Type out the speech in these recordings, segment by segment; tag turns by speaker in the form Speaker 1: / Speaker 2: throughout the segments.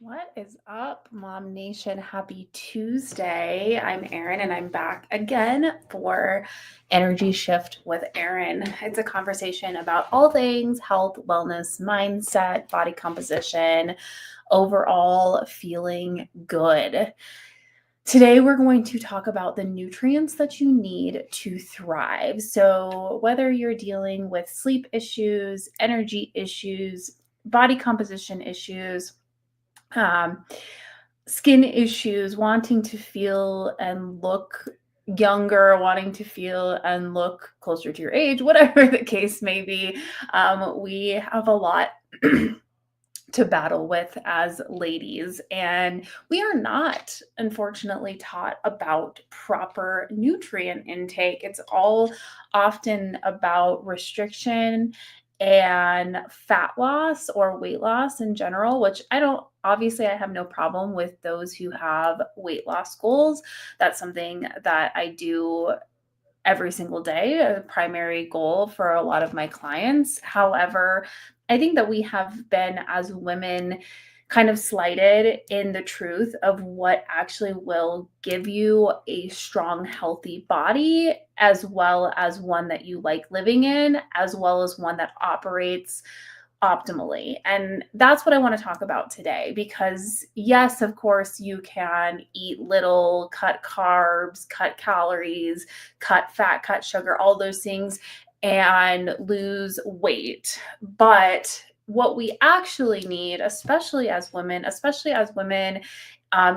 Speaker 1: What is up, Mom Nation? Happy Tuesday. I'm Erin and I'm back again for Energy Shift with Erin. It's a conversation about all things health, wellness, mindset, body composition, overall feeling good. Today, we're going to talk about the nutrients that you need to thrive. So, whether you're dealing with sleep issues, energy issues, body composition issues, um, skin issues, wanting to feel and look younger, wanting to feel and look closer to your age, whatever the case may be, we have a lot to battle with as ladies. And we are not, unfortunately, taught about proper nutrient intake. It's all often about restriction and fat loss or weight loss in general, which obviously, I have no problem with those who have weight loss goals. That's something that I do every single day, a primary goal for a lot of my clients. However, I think that we have been, as women, kind of slighted in the truth of what actually will give you a strong, healthy body, as well as one that you like living in, as well as one that operates optimally. And that's what I want to talk about today because, yes, of course, you can eat little, cut carbs, cut calories, cut fat, cut sugar, all those things, and lose weight. But what we actually need, especially as women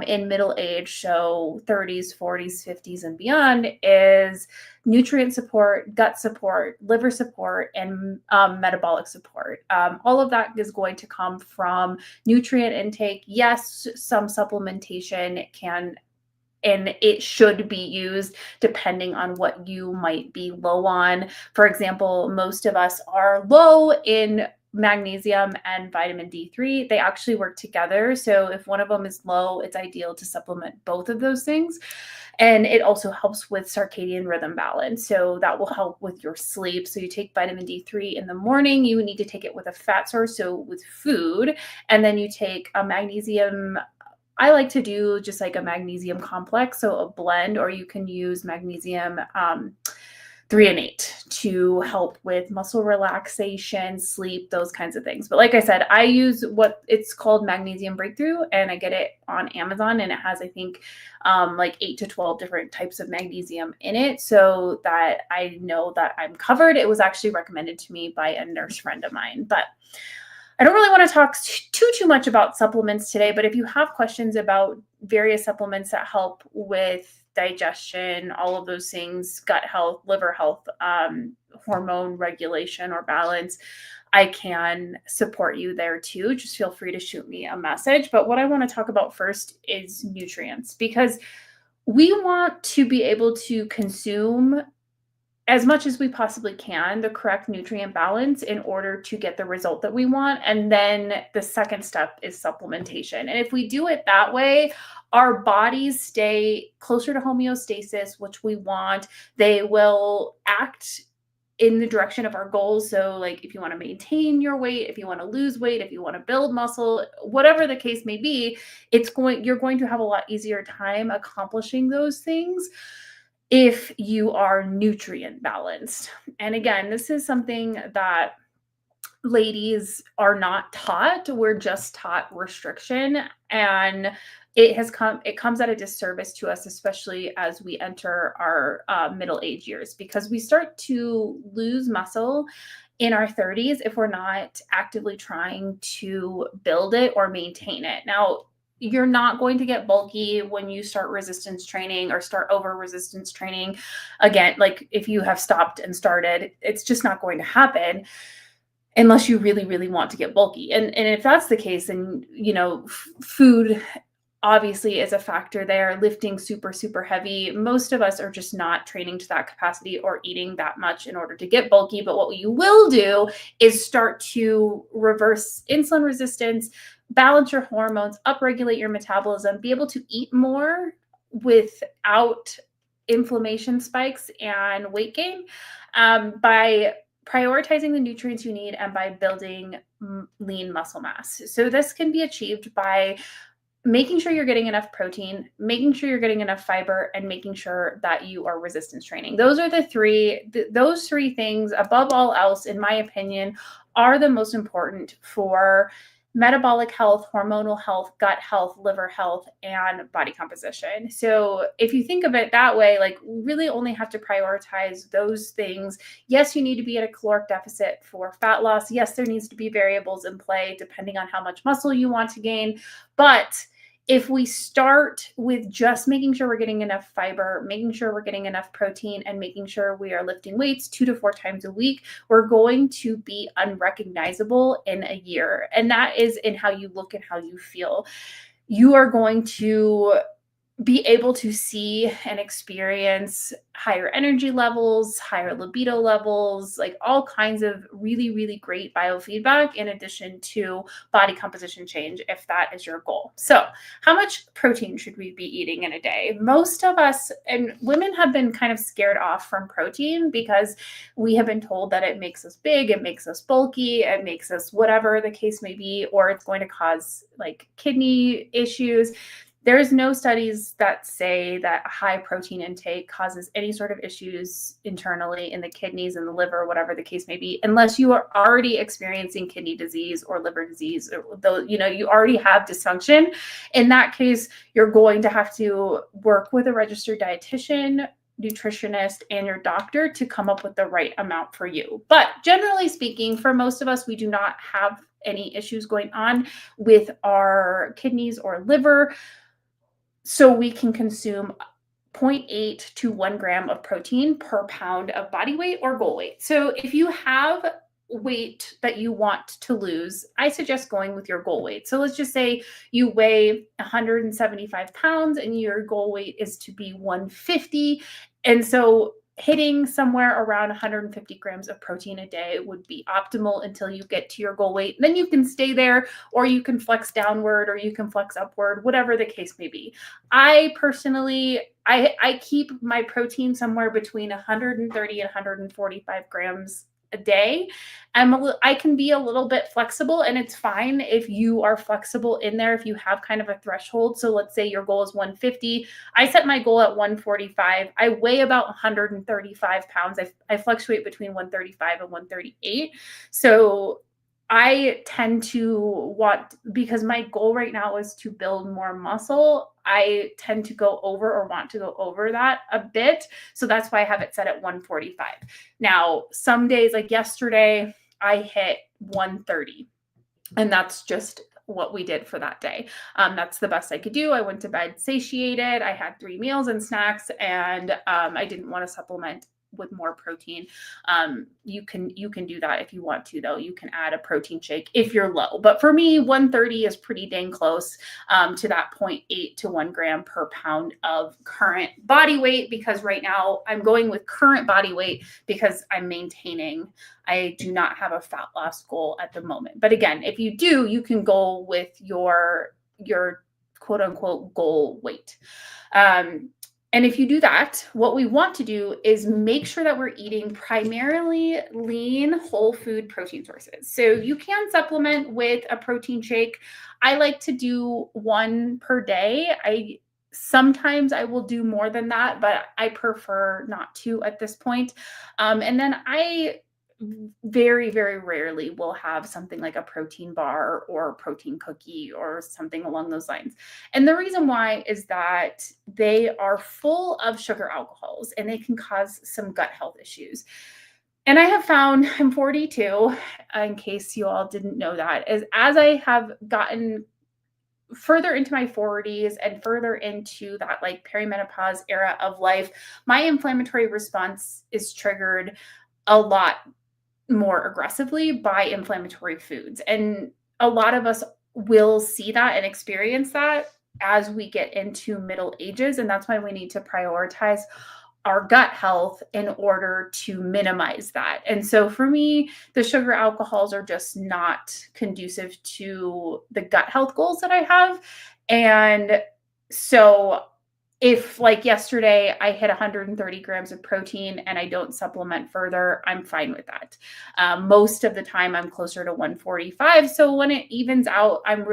Speaker 1: in middle age, so 30s, 40s, 50s, and beyond, is nutrient support, gut support, liver support, and metabolic support. All of that is going to come from nutrient intake. Yes, some supplementation can and it should be used depending on what you might be low on. For example, most of us are low in magnesium and vitamin D3. They actually work together. So if one of them is low, it's ideal to supplement both of those things. And it also helps with circadian rhythm balance. So that will help with your sleep. So you take vitamin D3 in the morning, you need to take it with a fat source, so with food. And then you take a magnesium. I like to do just like a magnesium complex, so a blend, or you can use magnesium 3 and 8 to help with muscle relaxation, sleep, those kinds of things. But like I said, I use what it's called Magnesium Breakthrough, and I get it on Amazon, and it has, I think, like 8 to 12 different types of magnesium in it, so that I know that I'm covered. It was actually recommended to me by a nurse friend of mine. But I don't really want to talk too much about supplements today, but if you have questions about various supplements that help with digestion, all of those things, gut health, liver health, hormone regulation or balance, I can support you there too. Just feel free to shoot me a message. But what I want to talk about first is nutrients, because we want to be able to consume as much as we possibly can, the correct nutrient balance in order to get the result that we want. And then the second step is supplementation. And if we do it that way, our bodies stay closer to homeostasis, which we want. They will act in the direction of our goals. So like if you want to maintain your weight, if you want to lose weight, if you want to build muscle, whatever the case may be, you're going to have a lot easier time accomplishing those things if you are nutrient balanced. And again, this is something that ladies are not taught. We're just taught restriction, and it comes at a disservice to us, especially as we enter our middle age years, because we start to lose muscle in our 30s if we're not actively trying to build it or maintain it. Now, you're not going to get bulky when you start resistance training or start over resistance training. Again, like if you have stopped and started, it's just not going to happen unless you really, really want to get bulky. And if that's the case, then, food obviously is a factor there. Lifting super, super heavy. Most of us are just not training to that capacity or eating that much in order to get bulky. But what you will do is start to reverse insulin resistance, balance your hormones, upregulate your metabolism, be able to eat more without inflammation spikes and weight gain by prioritizing the nutrients you need and by building lean muscle mass. So this can be achieved by making sure you're getting enough protein, making sure you're getting enough fiber, and making sure that you are resistance training. Those are those three things, above all else, in my opinion, are the most important for metabolic health, hormonal health, gut health, liver health, and body composition. So if you think of it that way, like, we really only have to prioritize those things. Yes, you need to be at a caloric deficit for fat loss. Yes, there needs to be variables in play depending on how much muscle you want to gain. But if we start with just making sure we're getting enough fiber, making sure we're getting enough protein, and making sure we are lifting weights 2 to 4 times a week, we're going to be unrecognizable in a year. And that is in how you look and how you feel. You are going to be able to see and experience higher energy levels, higher libido levels, like all kinds of really, really great biofeedback, in addition to body composition change, if that is your goal. So how much protein should we be eating in a day? Most of us, and women, have been kind of scared off from protein because we have been told that it makes us big, it makes us bulky, it makes us whatever the case may be, or it's going to cause like kidney issues. There's no studies that say that high protein intake causes any sort of issues internally in the kidneys and the liver, whatever the case may be, unless you are already experiencing kidney disease or liver disease, or though, you already have dysfunction. In that case, you're going to have to work with a registered dietitian, nutritionist, and your doctor to come up with the right amount for you. But generally speaking, for most of us, we do not have any issues going on with our kidneys or liver. So we can consume 0.8 to 1 gram of protein per pound of body weight or goal weight. So if you have weight that you want to lose, I suggest going with your goal weight. So let's just say you weigh 175 pounds and your goal weight is to be 150. And so hitting somewhere around 150 grams of protein a day would be optimal until you get to your goal weight. Then you can stay there, or you can flex downward, or you can flex upward, whatever the case may be. I personally, I keep my protein somewhere between 130 and 145 grams a day. I can be a little bit flexible, and it's fine if you are flexible in there, if you have kind of a threshold. So let's say your goal is 150. I set my goal at 145. I weigh about 135 pounds. I fluctuate between 135 and 138. So I tend to want, because my goal right now is to build more muscle, I tend to go over, or want to go over that a bit. So that's why I have it set at 145. Now, some days, like yesterday, I hit 130, and that's just what we did for that day. That's the best I could do. I went to bed satiated. I had 3 meals and snacks, and I didn't want to supplement with more protein. You can do that if you want to, though. You can add a protein shake if you're low. But for me, 130 is pretty dang close to that 0.8 to 1 gram per pound of current body weight, because right now I'm going with current body weight because I'm maintaining. I do not have a fat loss goal at the moment. But again, if you do, you can go with your quote unquote goal weight. And if you do that, what we want to do is make sure that we're eating primarily lean, whole food protein sources. So you can supplement with a protein shake. I like to do 1 per day. Sometimes I will do more than that, but I prefer not to at this point. And then I very, very rarely will have something like a protein bar or a protein cookie or something along those lines. And the reason why is that they are full of sugar alcohols, and they can cause some gut health issues. And I have found, I'm 42, in case you all didn't know that, is as I have gotten further into my 40s and further into that like perimenopause era of life, my inflammatory response is triggered a lot more aggressively by inflammatory foods. And a lot of us will see that and experience that as we get into middle ages. And that's why we need to prioritize our gut health in order to minimize that. And so for me, the sugar alcohols are just not conducive to the gut health goals that I have. And so if like yesterday I hit 130 grams of protein and I don't supplement further, I'm fine with that. Most of the time I'm closer to 145. So when it evens out, I'm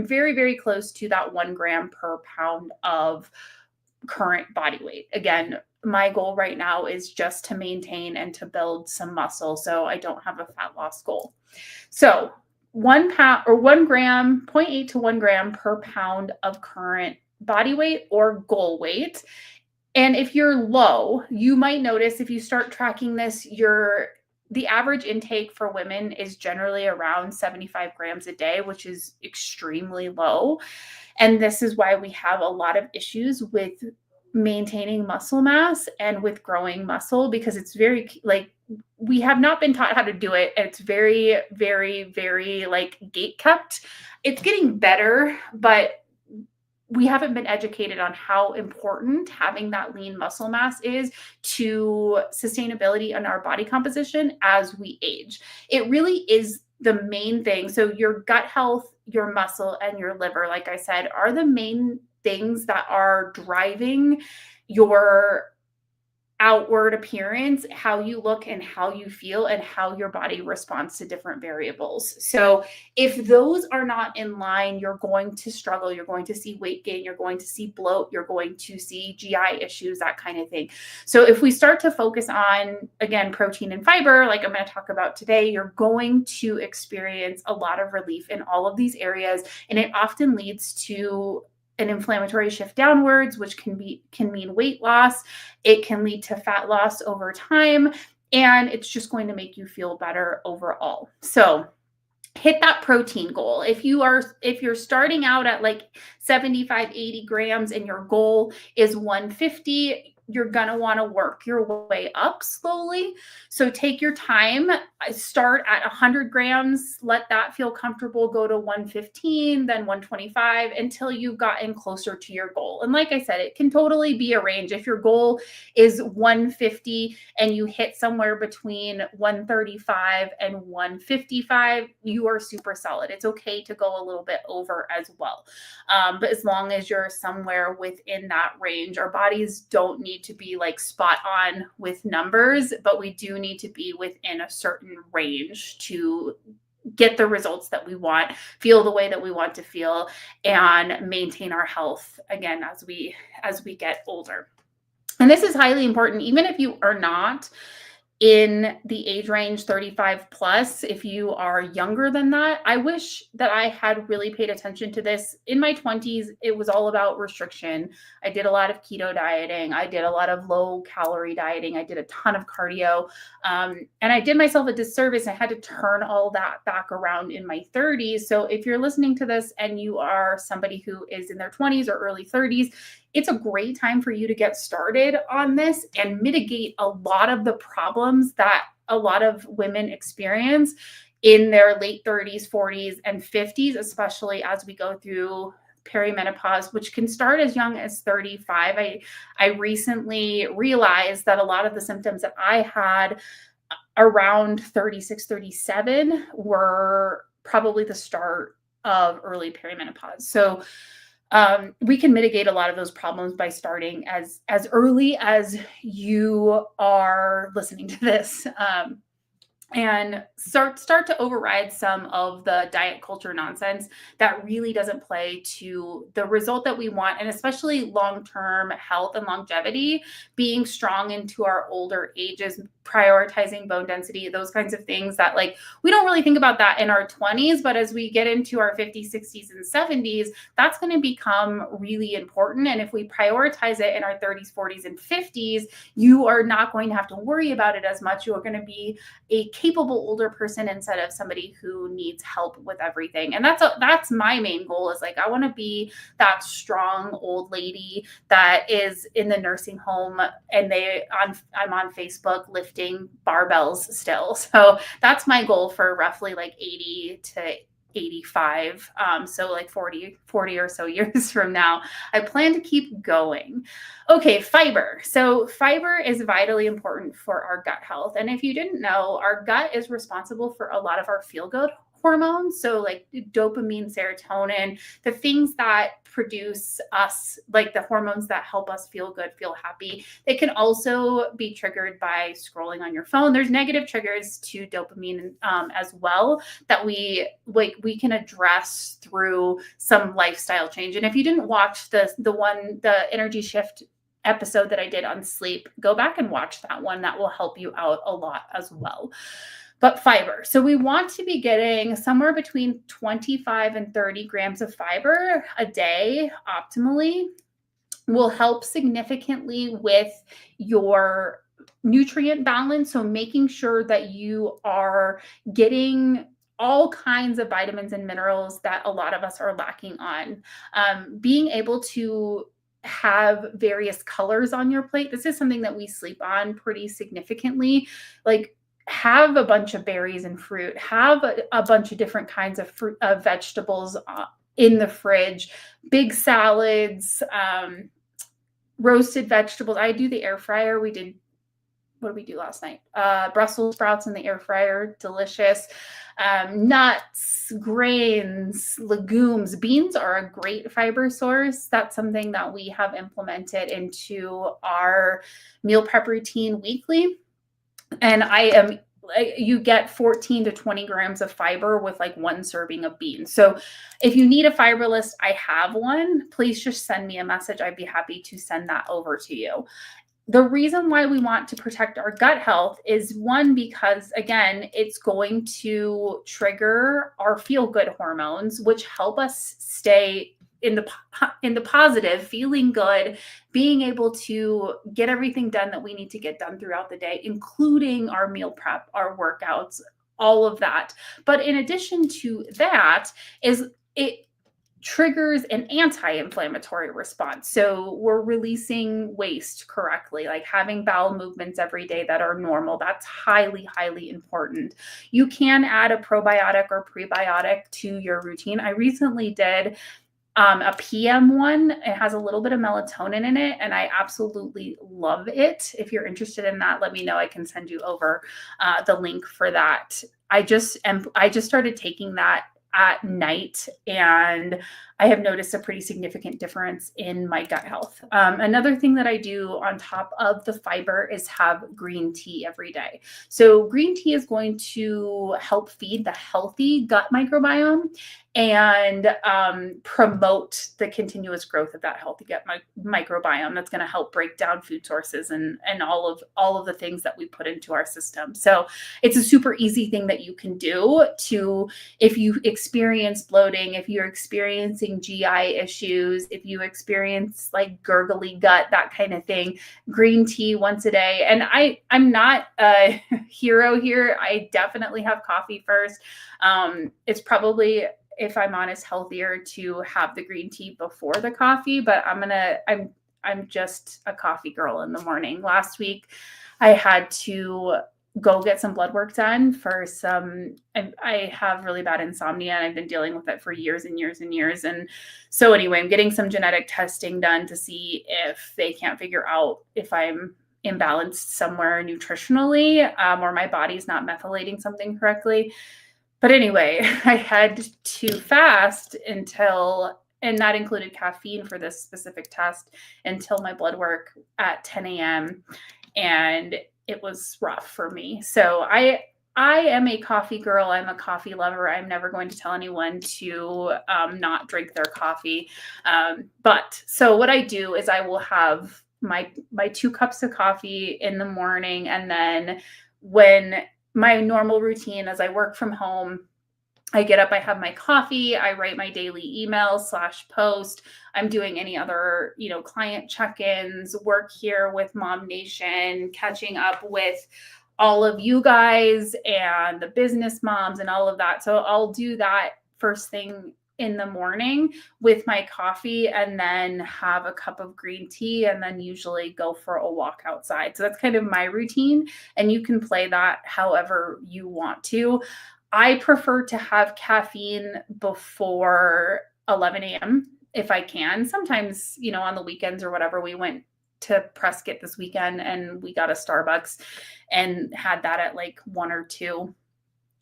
Speaker 1: very, very close to that 1 gram per pound of current body weight. Again, my goal right now is just to maintain and to build some muscle. So I don't have a fat loss goal. So 1 pound or 1 gram, 0.8 to 1 gram per pound of current body weight or goal weight. And if you're low, you might notice if you start tracking this, the average intake for women is generally around 75 grams a day, which is extremely low. And this is why we have a lot of issues with maintaining muscle mass and with growing muscle, because it's very like we have not been taught how to do it. It's very, very, very like gate kept. It's getting better, but we haven't been educated on how important having that lean muscle mass is to sustainability in our body composition as we age. It really is the main thing. So your gut health, your muscle, and your liver, like I said, are the main things that are driving your outward appearance, how you look and how you feel and how your body responds to different variables. So if those are not in line, you're going to struggle. You're going to see weight gain. You're going to see bloat. You're going to see GI issues, that kind of thing. So if we start to focus on, again, protein and fiber, like I'm going to talk about today, you're going to experience a lot of relief in all of these areas. And it often leads to an inflammatory shift downwards, which can mean weight loss. It can lead to fat loss over time, and it's just going to make you feel better overall. So hit that protein goal. If you're starting out at like 75, 80 grams and your goal is 150, you're going to want to work your way up slowly. So take your time. Start at 100 grams. Let that feel comfortable. Go to 115, then 125 until you've gotten closer to your goal. And like I said, it can totally be a range. If your goal is 150 and you hit somewhere between 135 and 155, you are super solid. It's okay to go a little bit over as well. But as long as you're somewhere within that range, our bodies don't need to be like spot on with numbers, but we do need to be within a certain range to get the results that we want, feel the way that we want to feel, and maintain our health again as we get older. And this is highly important, even if you are not in the age range 35 plus. If you are younger than that, I wish that I had really paid attention to this. In my 20s, it was all about restriction. I did a lot of keto dieting. I did a lot of low calorie dieting. I did a ton of cardio. And I did myself a disservice. I had to turn all that back around in my 30s. So if you're listening to this and you are somebody who is in their 20s or early 30s, it's a great time for you to get started on this and mitigate a lot of the problems that a lot of women experience in their late 30s, 40s, and 50s, especially as we go through perimenopause, which can start as young as 35. I recently realized that a lot of the symptoms that I had around 36, 37 were probably the start of early perimenopause. So we can mitigate a lot of those problems by starting as early as you are listening to this, and start to override some of the diet culture nonsense that really doesn't play to the result that we want, and especially long-term health and longevity, being strong into our older ages, prioritizing bone density, those kinds of things that like we don't really think about that in our 20s, but as we get into our 50s, 60s, and 70s, that's going to become really important. And if we prioritize it in our 30s, 40s, and 50s, you are not going to have to worry about it as much. You are going to be a capable older person instead of somebody who needs help with everything. And that's my main goal, is like I want to be that strong old lady that is in the nursing home and I'm on Facebook lifting barbells still. So that's my goal for roughly like 80 to 85. So like 40 or so years from now, I plan to keep going. Okay, fiber. So fiber is vitally important for our gut health. And if you didn't know, our gut is responsible for a lot of our feel-good hormones. So like dopamine, serotonin, the things that produce us, like the hormones that help us feel good, feel happy. They can also be triggered by scrolling on your phone. There's negative triggers to dopamine as well that we can address through some lifestyle change. And if you didn't watch the energy shift episode that I did on sleep, go back and watch that one. That will help you out a lot as well. But fiber. So we want to be getting somewhere between 25 and 30 grams of fiber a day optimally. Will help significantly with your nutrient balance. So making sure that you are getting all kinds of vitamins and minerals that a lot of us are lacking on. Being able to have various colors on your plate. This is something that we sleep on pretty significantly. Like, have a bunch of berries and fruit, have a bunch of different kinds of fruit, vegetables in the fridge, big salads, roasted vegetables. I do the air fryer. What did we do last night? Brussels sprouts in the air fryer, delicious. Nuts, grains, legumes. Beans are a great fiber source. That's something that we have implemented into our meal prep routine weekly. And you get 14 to 20 grams of fiber with like one serving of beans. So if you need a fiber list, I have one. Please just send me a message. I'd be happy to send that over to you. The reason why we want to protect our gut health is one, because again, it's going to trigger our feel-good hormones, which help us stay in the positive, feeling good, being able to get everything done that we need to get done throughout the day, including our meal prep, our workouts, all of that. But in addition to that, it triggers an anti-inflammatory response. So we're releasing waste correctly, like having bowel movements every day that are normal. That's highly, highly important. You can add a probiotic or prebiotic to your routine. I recently did a PM one. It has a little bit of melatonin in it, and I absolutely love it. If you're interested in that, let me know. I can send you over the link for that. I just started taking that at night, and I have noticed a pretty significant difference in my gut health. Another thing that I do on top of the fiber is have green tea every day. So green tea is going to help feed the healthy gut microbiome and promote the continuous growth of that healthy gut microbiome. That's going to help break down food sources and all of the things that we put into our system. So it's a super easy thing that you can do if you experience bloating, if you're experiencing GI issues, if you experience like gurgly gut, that kind of thing, green tea once a day. And I'm not a hero here. I definitely have coffee first. It's probably, if I'm honest, healthier to have the green tea before the coffee, but I'm just a coffee girl in the morning. Last week, I had to go get some blood work done for I have really bad insomnia, and I've been dealing with it for years and years and years. And so anyway, I'm getting some genetic testing done to see if they can't figure out if I'm imbalanced somewhere nutritionally, or my body's not methylating something correctly. But anyway, I had to fast and that included caffeine for this specific test, until my blood work at 10 a.m. And it was rough for me. So I am a coffee girl. I'm a coffee lover. I'm never going to tell anyone to not drink their coffee. But so what I do is I will have my 2 cups of coffee in the morning, and then when my normal routine, as I work from home, I get up, I have my coffee, I write my daily email / post. I'm doing any other, client check-ins, work here with MOMnation, catching up with all of you guys and the business moms and all of that. So I'll do that first thing in the morning with my coffee, and then have a cup of green tea, and then usually go for a walk outside. So that's kind of my routine, and you can play that however you want to. I prefer to have caffeine before 11 a.m. if I can. Sometimes, on the weekends or whatever, we went to Prescott this weekend and we got a Starbucks and had that at like 1 or 2.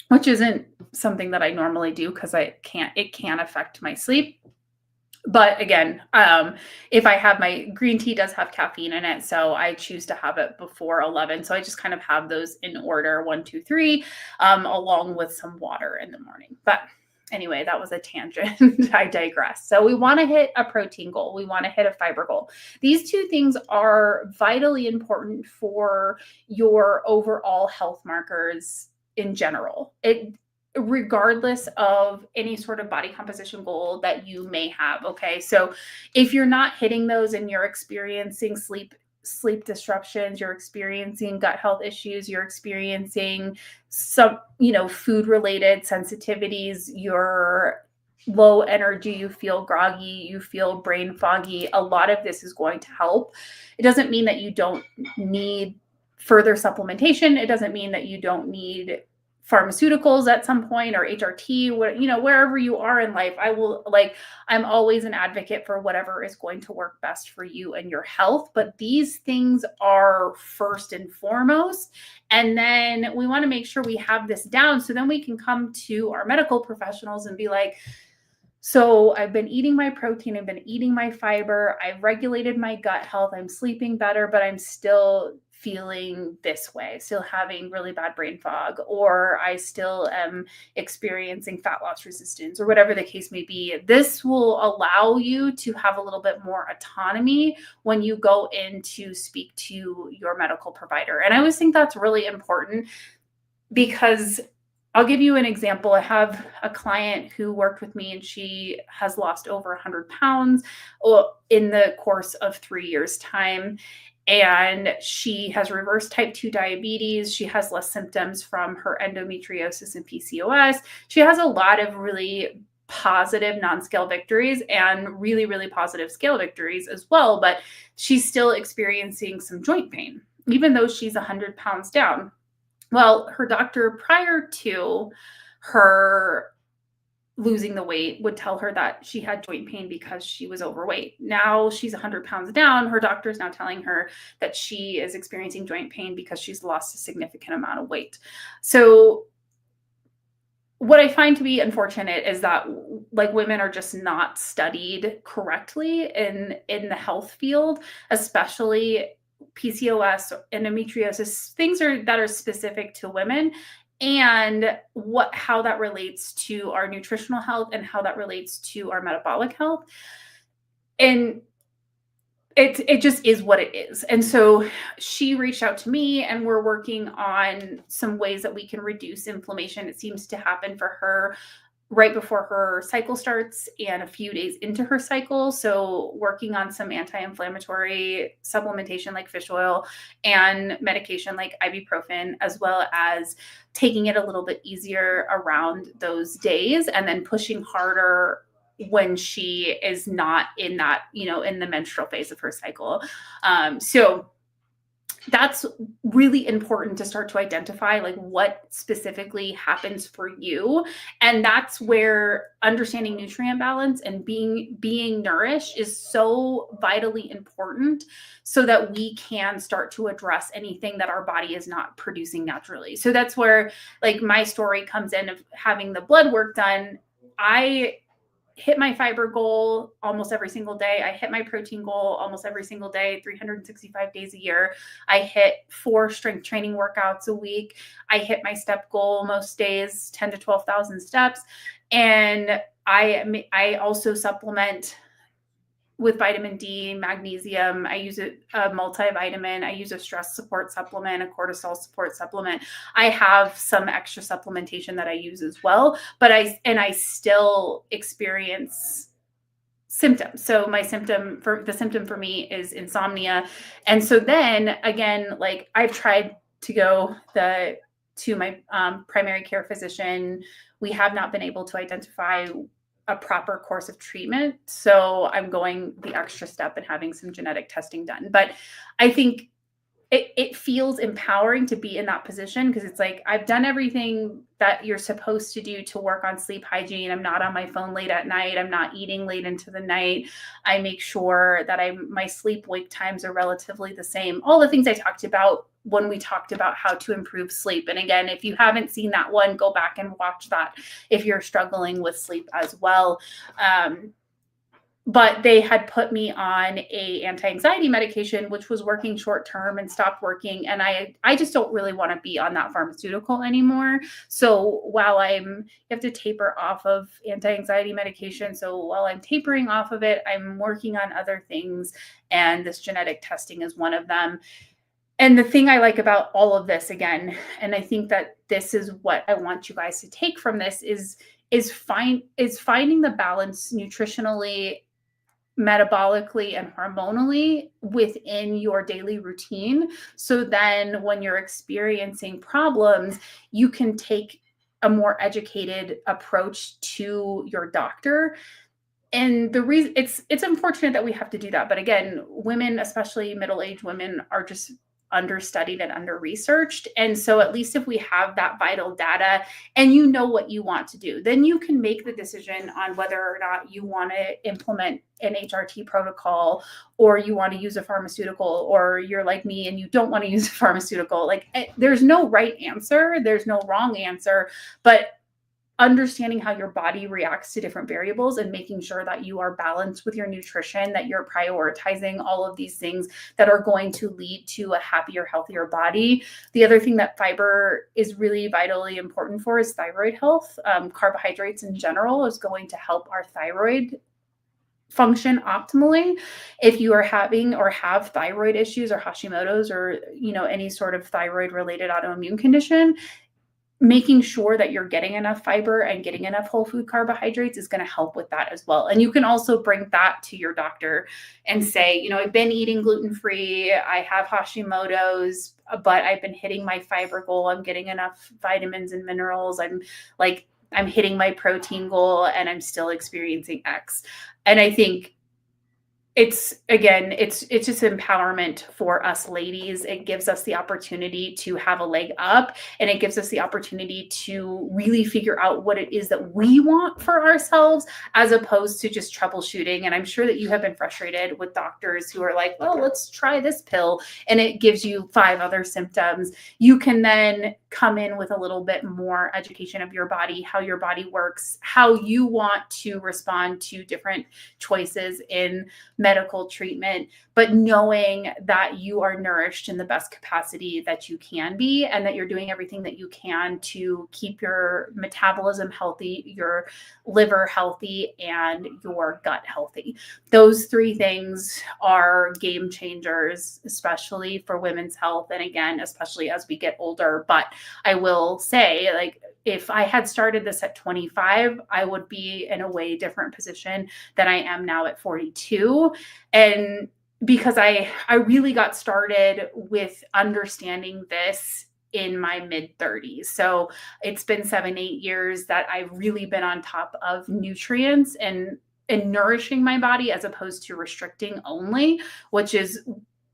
Speaker 1: which isn't something that I normally do because it can affect my sleep. But again, if I have my green tea does have caffeine in it, so I choose to have it before 11. So I just kind of have those in order, 1, 2, 3, along with some water in the morning. But anyway, that was a tangent. I digress. So we want to hit a protein goal. We want to hit a fiber goal. These two things are vitally important for your overall health markers in general. Regardless of any sort of body composition goal that you may have. Okay. So if you're not hitting those and you're experiencing sleep disruptions, you're experiencing gut health issues, you're experiencing some, food related sensitivities, you're low energy, you feel groggy, you feel brain foggy, a lot of this is going to help. It doesn't mean that you don't need further supplementation. It doesn't mean that you don't need pharmaceuticals at some point or HRT, wherever you are in life. I'm always an advocate for whatever is going to work best for you and your health. But these things are first and foremost. And then we want to make sure we have this down so then we can come to our medical professionals and be like, so I've been eating my protein, I've been eating my fiber, I've regulated my gut health, I'm sleeping better, but I'm still feeling this way, still having really bad brain fog, or I still am experiencing fat loss resistance, or whatever the case may be. This will allow you to have a little bit more autonomy when you go in to speak to your medical provider. And I always think that's really important because I'll give you an example. I have a client who worked with me and she has lost over 100 pounds in the course of 3 years' time. And she has reversed type 2 diabetes. She has less symptoms from her endometriosis and PCOS. She has a lot of really positive non-scale victories and really, really positive scale victories as well. But she's still experiencing some joint pain, even though she's 100 pounds down. Well, her doctor prior to her losing the weight would tell her that she had joint pain because she was overweight. Now she's 100 pounds down. Her doctor is now telling her that she is experiencing joint pain because she's lost a significant amount of weight. So what I find to be unfortunate is that women are just not studied correctly in the health field, especially PCOS, endometriosis, things that are specific to women, and how that relates to our nutritional health and how that relates to our metabolic health. And it just is what it is. And so she reached out to me and we're working on some ways that we can reduce inflammation. It seems to happen for her right before her cycle starts and a few days into her cycle. So working on some anti-inflammatory supplementation like fish oil and medication like ibuprofen, as well as taking it a little bit easier around those days and then pushing harder when she is not in that, in the menstrual phase of her cycle. So that's really important to start to identify what specifically happens for you. And that's where understanding nutrient balance and being nourished is so vitally important so that we can start to address anything that our body is not producing naturally. So that's where my story comes in of having the blood work done. I hit my fiber goal almost every single day. I hit my protein goal almost every single day, 365 days a year. I hit 4 strength training workouts a week. I hit my step goal most days, 10 to 12,000 steps. And I also supplement with vitamin D, magnesium. I use a multivitamin. I use a stress support supplement, a cortisol support supplement. I have some extra supplementation that I use as well, but I still experience symptoms. So the symptom for me is insomnia. And so then again, I've tried to go to my primary care physician. We have not been able to identify a proper course of treatment. So I'm going the extra step and having some genetic testing done. But I think it feels empowering to be in that position, because it's like, I've done everything that you're supposed to do to work on sleep hygiene. I'm not on my phone late at night. I'm not eating late into the night. I make sure that my sleep wake times are relatively the same. All the things I talked about when we talked about how to improve sleep. And again, if you haven't seen that one, go back and watch that if you're struggling with sleep as well. But they had put me on a anti-anxiety medication, which was working short term and stopped working. And I just don't really want to be on that pharmaceutical anymore. So while you have to taper off of anti-anxiety medication. So while I'm tapering off of it, I'm working on other things. And this genetic testing is one of them. And the thing I like about all of this, again, and I think that this is what I want you guys to take from this, is finding the balance nutritionally, metabolically, and hormonally within your daily routine. So then when you're experiencing problems, you can take a more educated approach to your doctor. And the reason it's unfortunate that we have to do that. But again, women, especially middle-aged women, are just understudied and under-researched. And so at least if we have that vital data and you know what you want to do, then you can make the decision on whether or not you want to implement an HRT protocol, or you want to use a pharmaceutical, or you're like me and you don't want to use a pharmaceutical. Like, there's no right answer. There's no wrong answer, but understanding how your body reacts to different variables and making sure that you are balanced with your nutrition, that you're prioritizing all of these things that are going to lead to a happier, healthier body. The other thing that fiber is really vitally important for is thyroid health. Carbohydrates in general is going to help our thyroid function optimally. If you are having or have thyroid issues or Hashimoto's, or any sort of thyroid related autoimmune condition, making sure that you're getting enough fiber and getting enough whole food carbohydrates is going to help with that as well. And you can also bring that to your doctor and say, I've been eating gluten-free, I have Hashimoto's, but I've been hitting my fiber goal. I'm getting enough vitamins and minerals. I'm hitting my protein goal, and I'm still experiencing X. And I think it's just empowerment for us ladies. It gives us the opportunity to have a leg up, and it gives us the opportunity to really figure out what it is that we want for ourselves, as opposed to just troubleshooting. And I'm sure that you have been frustrated with doctors who are like, well, let's try this pill, and it gives you 5 other symptoms. You can then come in with a little bit more education of your body, how your body works, how you want to respond to different choices in medical treatment, but knowing that you are nourished in the best capacity that you can be, and that you're doing everything that you can to keep your metabolism healthy, your liver healthy, and your gut healthy. Those 3 things are game changers, especially for women's health. And again, especially as we get older. But I will say, like, if I had started this at 25, I would be in a way different position than I am now at 42. And because I really got started with understanding this in my mid 30s. So it's been 7-8 years that I've really been on top of nutrients and nourishing my body, as opposed to restricting only, which is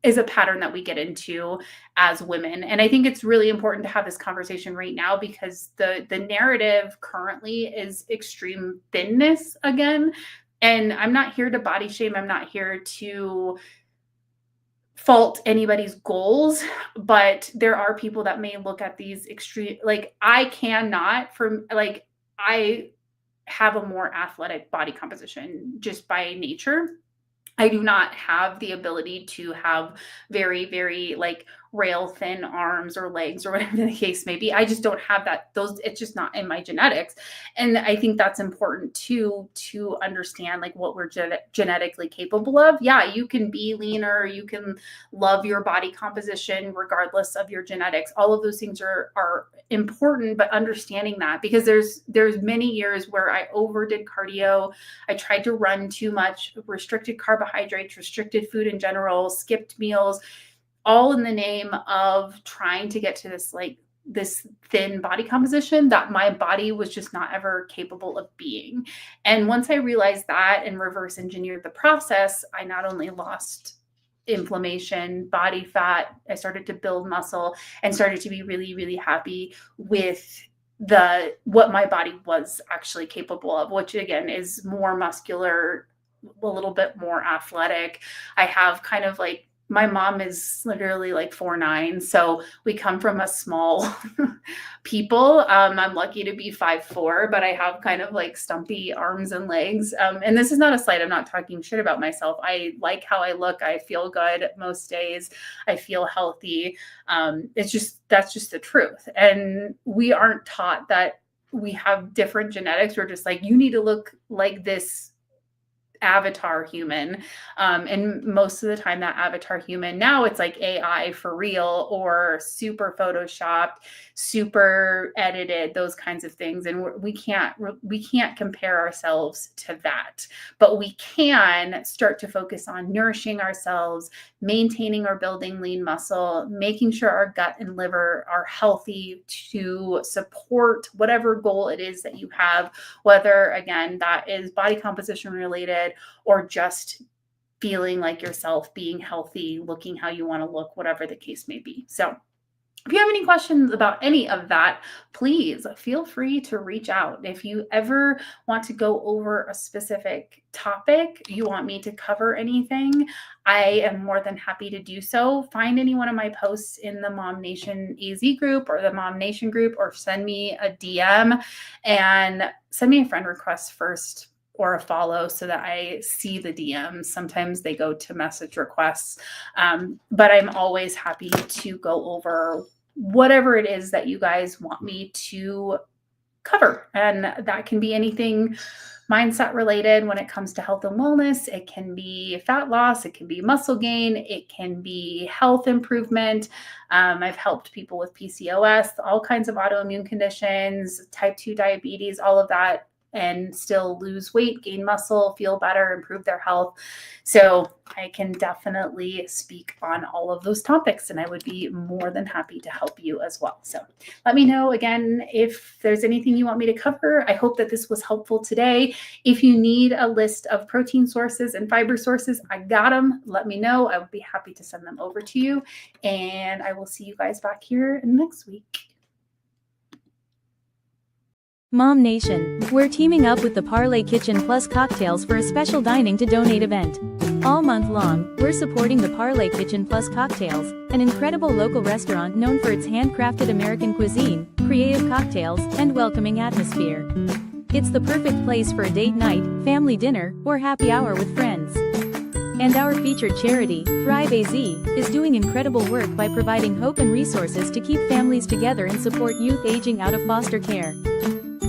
Speaker 1: a pattern that we get into as women. And I think it's really important to have this conversation right now, because the narrative currently is extreme thinness again. And I'm not here to body shame. I'm not here to fault anybody's goals, but there are people that may look at these extreme, like, I have a more athletic body composition just by nature. I do not have the ability to have very, very rail thin arms or legs, or whatever the case may be. I just don't have that. It's just not in my genetics. And I think that's important to understand what we're genetically capable of. Yeah, you can be leaner, you can love your body composition regardless of your genetics. All of those things are important, but understanding that, because there's many years where I overdid cardio, I tried to run too much, restricted carbohydrates, restricted food in general, skipped meals, all in the name of trying to get to this thin body composition that my body was just not ever capable of being. And once I realized that and reverse engineered the process, I not only lost inflammation, body fat. I started to build muscle and started to be really, really happy with what my body was actually capable of, which again is more muscular, a little bit more athletic. I have kind of like, my mom is literally like 4'9", so we come from a small people. I'm lucky to be 5'4", but I have kind of like stumpy arms and legs. And this is not a slight. I'm not talking shit about myself. I like how I look. I feel good most days. I feel healthy. That's just the truth. And we aren't taught that we have different genetics. We're just like, you need to look like this avatar human. And most of the time that avatar human, now it's like AI for real, or super photoshopped, super edited, those kinds of things. And we can't compare ourselves to that, but we can start to focus on nourishing ourselves, maintaining or building lean muscle, making sure our gut and liver are healthy to support whatever goal it is that you have, whether again, that is body composition related, or just feeling like yourself, being healthy, looking how you want to look, whatever the case may be. So if you have any questions about any of that, please feel free to reach out. If you ever want to go over a specific topic, you want me to cover anything, I am more than happy to do so. Find any one of my posts in the MOMnation AZ group or the MOMnation group, or send me a DM and send me a friend request first, or a follow, so that I see the DMs. Sometimes they go to message requests, but I'm always happy to go over whatever it is that you guys want me to cover. And that can be anything mindset related when it comes to health and wellness. It can be fat loss, it can be muscle gain, it can be health improvement. I've helped people with PCOS, all kinds of autoimmune conditions, type 2 diabetes, all of that, and still lose weight, gain muscle, feel better, improve their health. So I can definitely speak on all of those topics, and I would be more than happy to help you as well. So let me know again if there's anything you want me to cover. I hope that this was helpful today. If you need a list of protein sources and fiber sources, I got them. Let me know. I would be happy to send them over to you, and I will see you guys back here next week.
Speaker 2: MOMnation, we're teaming up with the Parlay Kitchen Plus Cocktails for a special Dining to Donate event. All month long, we're supporting the Parlay Kitchen Plus Cocktails, an incredible local restaurant known for its handcrafted American cuisine, creative cocktails, and welcoming atmosphere. It's the perfect place for a date night, family dinner, or happy hour with friends. And our featured charity, Thrive AZ, is doing incredible work by providing hope and resources to keep families together and support youth aging out of foster care.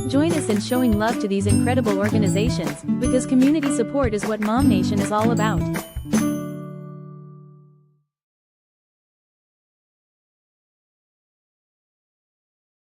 Speaker 2: Join us in showing love to these incredible organizations, because community support is what MOMnation is all about.